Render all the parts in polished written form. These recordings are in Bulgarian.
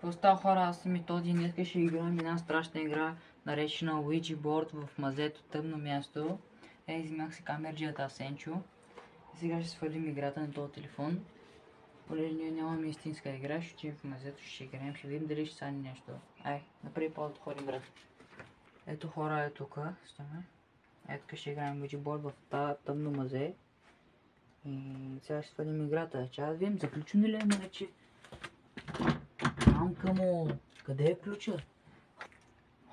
Какво става, хора? Аз съм Методи и днес ще играем една страшна игра, наречена Ouija Board в мазето тъмно място. Взимах си камерджията Асенчо. И сега ще свалим играта на този телефон. Понеже ние нямаме истинска игра, ще отидем в мазето, ще играем, ще видим дали ще стане нещо. Ай, направи по-отходим, брат. Ето, хора, е тук. Стояме. Ето тук ще играем Ouija Board в тази тъмно мазе. И сега ще свалим играта. Чай да видим, заключено ли е, мече? Мамка му, къде е ключа?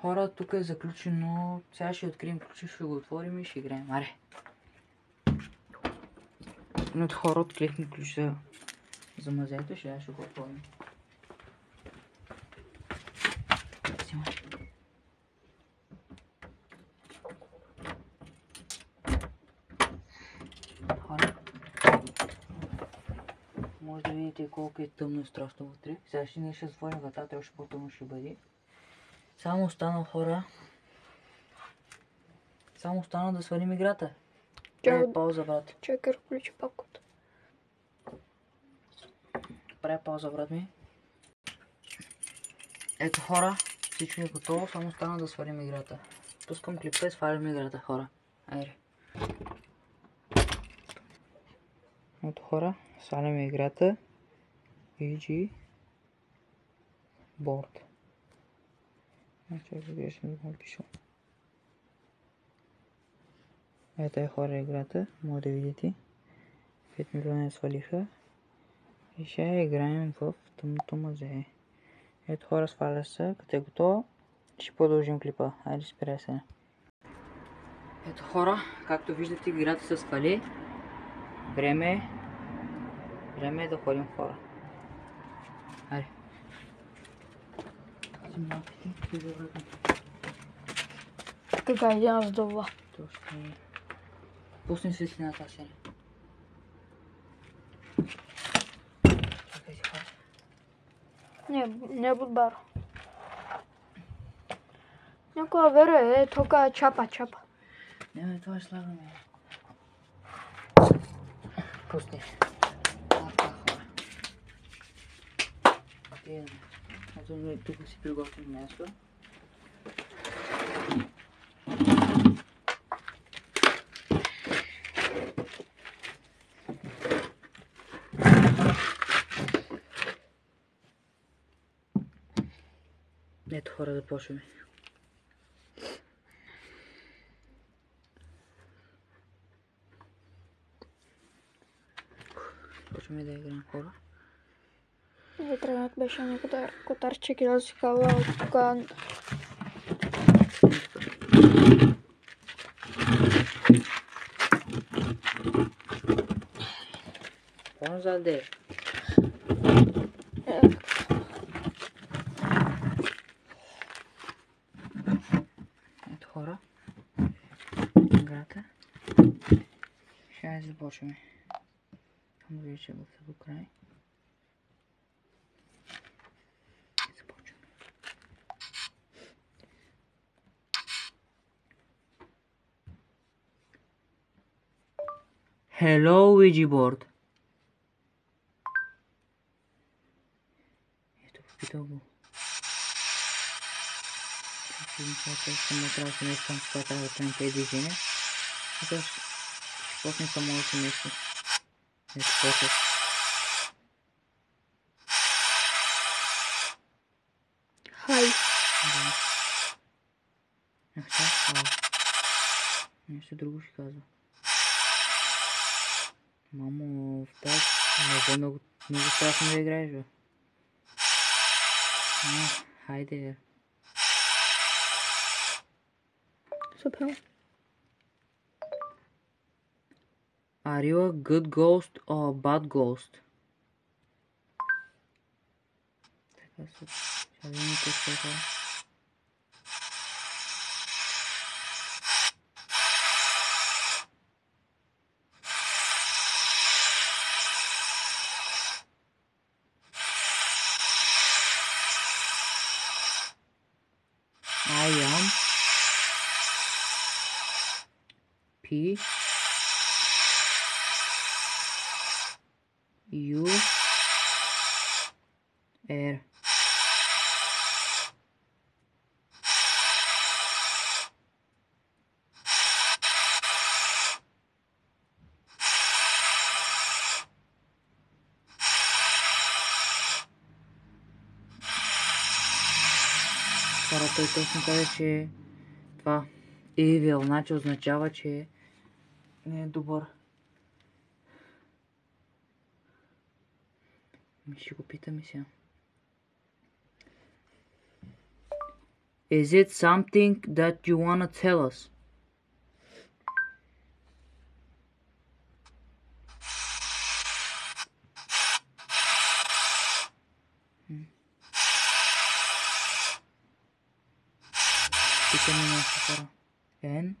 Хора, тук е заключено. Сега ще открием ключа, ще го отворим и ще играем. Аре! От хора откликни ключа за мазето, ще го отворим. Хора, може да видите колко е тъмно и страшно вътре. Сега ние ще затворим вратата, още по-тъмно ще бъде. Само остана, хора. Само остана да свалим играта. Прави пауза, брат. Чакай, включи папката. Прави пауза, брат ми. Ето, хора, всичко е готово, само остана да свалим играта. Пускам клипа и свалим играта, хора. Айде. Ето, хора, сваляме играта. Ouija Board. Чакай, грешно да го пиша. Ето е, хора, играта. Може да видите. 5 милиона свалиха. И ще играем в тъмното мазе. Ето, хора, сваля се. Като е готово, ще продължим клипа. Айде, спирай се. Ето, хора, както виждате, играта се свали. Време е да ходим, хора. Айде. Така, един раздълва. Точно. Пусни светлината, Асеня. Чакай си, хора. Не е будбаро. Някоя вера е, тук е чапа. Не, това ще слагаме. Пусни. Ето ние тук си приготвим място. Ето, хора, да почваме. Почваме да играем, хора. Вътре беше някъде котарче, да си казва от тук. По-назад де. Ето, хора. Играта. Ще започваме. Там да вижте до край. Започваме. Hello, Ouija Board. Ето, попитал го. Само трябва да се нещо там, това трябва да правим тези движения. И сега ще почне само да се нещо. Ето, почва. Хай. Да. Хай. Нещо друго ще казва. Мамо, в тази мазе много страшно да играеш, бе. Хайде. Супер. Are you a good ghost or a bad ghost? Така се. Ще видим какво е това. I am P U R Хора, той точно каза, че това evil, значи означава, че не е добър. Ще го питаме сега. Is it something that you wanna tell us? Питаме нещо, хора. N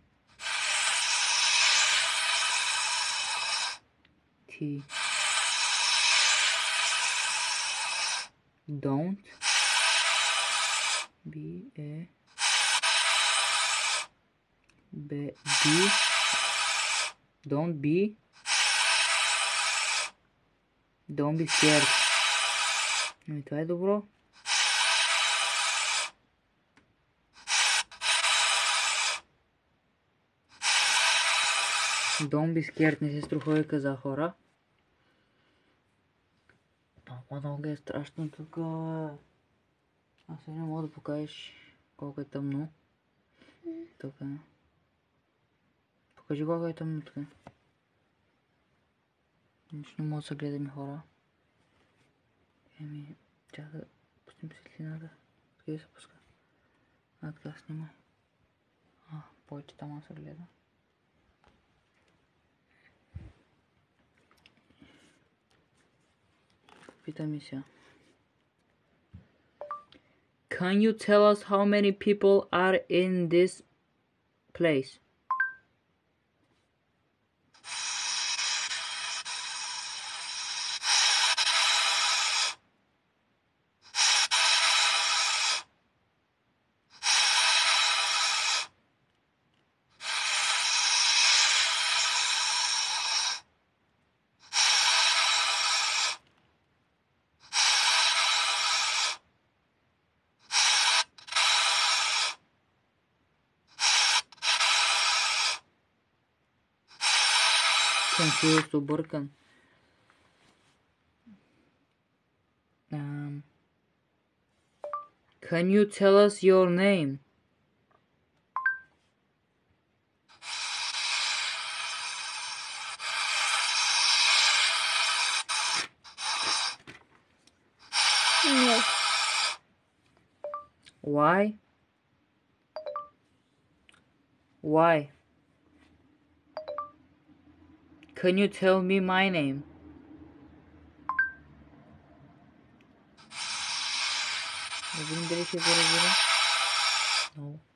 T Don't be a Don't be scared. Ами това е добро. Don't be scared, не се страхувай, каза, хора. Толкова много е страшно тук. Аз сега не мога да покажеш колко е тъмно. Тук. Покажи колко е тъмно тук. Нищо не мога да се гледаме, хора. Еми, чакай да пустим светлината. Къде се пуска? Така снимай. Повече там се гледа. Питаме сега. Can you tell us how many people are in this place? Confused, объркан. Can you tell us your name? No. Why? Why? Can you tell me my name? Да видим дали ще го разбера. No.